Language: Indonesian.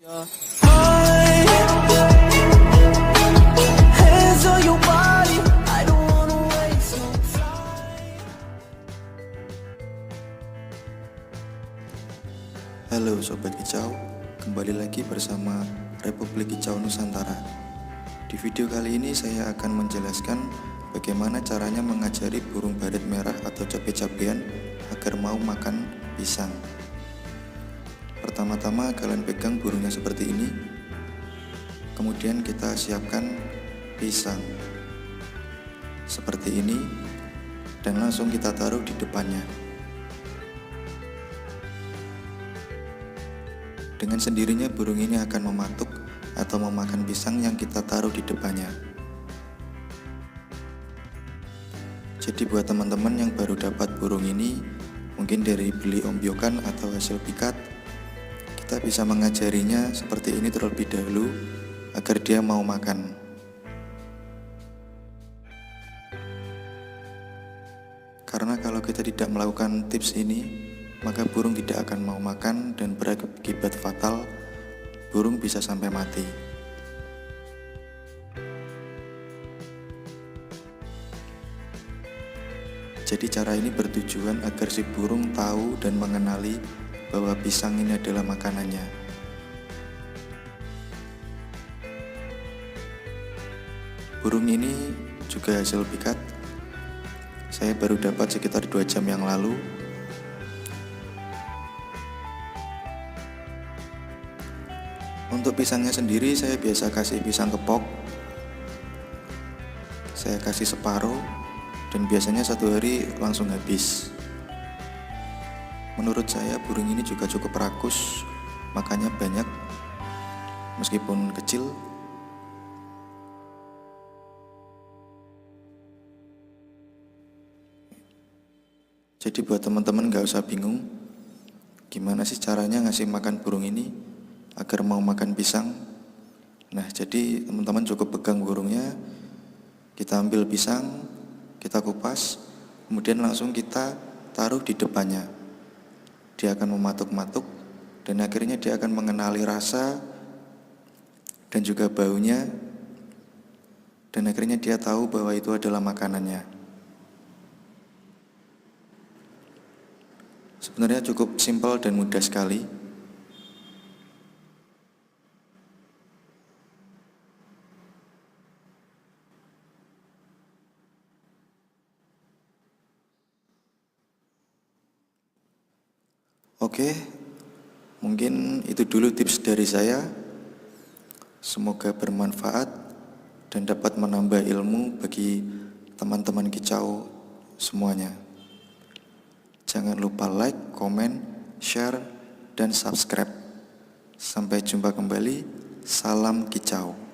Halo Sobat Kicau, kembali lagi bersama Republik Kicau Nusantara. Di video kali ini saya akan menjelaskan bagaimana caranya mengajari burung baret merah atau cabe-cabean agar mau makan pisang. Pertama-tama kalian pegang burungnya seperti ini. Kemudian kita siapkan pisang seperti ini dan langsung kita taruh di depannya. Dengan sendirinya burung ini akan mematuk atau memakan pisang yang kita taruh di depannya. Jadi buat teman-teman yang baru dapat burung ini, mungkin dari beli ombyokan atau hasil pikat, kita bisa mengajarinya seperti ini terlebih dahulu agar dia mau makan. Karena kalau kita tidak melakukan tips ini, maka burung tidak akan mau makan dan berakibat fatal, burung bisa sampai mati. Jadi cara ini bertujuan agar si burung tahu dan mengenali bahwa pisang ini adalah makanannya. Burung ini juga hasil pikat. Saya baru dapat sekitar 2 jam yang lalu. Untuk pisangnya sendiri saya biasa kasih pisang kepok. Saya kasih separuh dan biasanya 1 hari langsung habis. Menurut saya burung ini juga cukup rakus, makanya banyak meskipun kecil. Jadi buat teman-teman gak usah bingung gimana sih caranya ngasih makan burung ini agar mau makan pisang. Nah, jadi teman-teman cukup pegang burungnya, kita ambil pisang, kita kupas, kemudian langsung kita taruh di depannya. Dia akan mematuk-matuk dan akhirnya dia akan mengenali rasa dan juga baunya, dan akhirnya dia tahu bahwa itu adalah makanannya. Sebenarnya cukup simpel dan mudah sekali. Oke, mungkin itu dulu tips dari saya. Semoga bermanfaat dan dapat menambah ilmu bagi teman-teman kicau semuanya. Jangan lupa like, komen, share, dan subscribe. Sampai jumpa kembali. Salam kicau.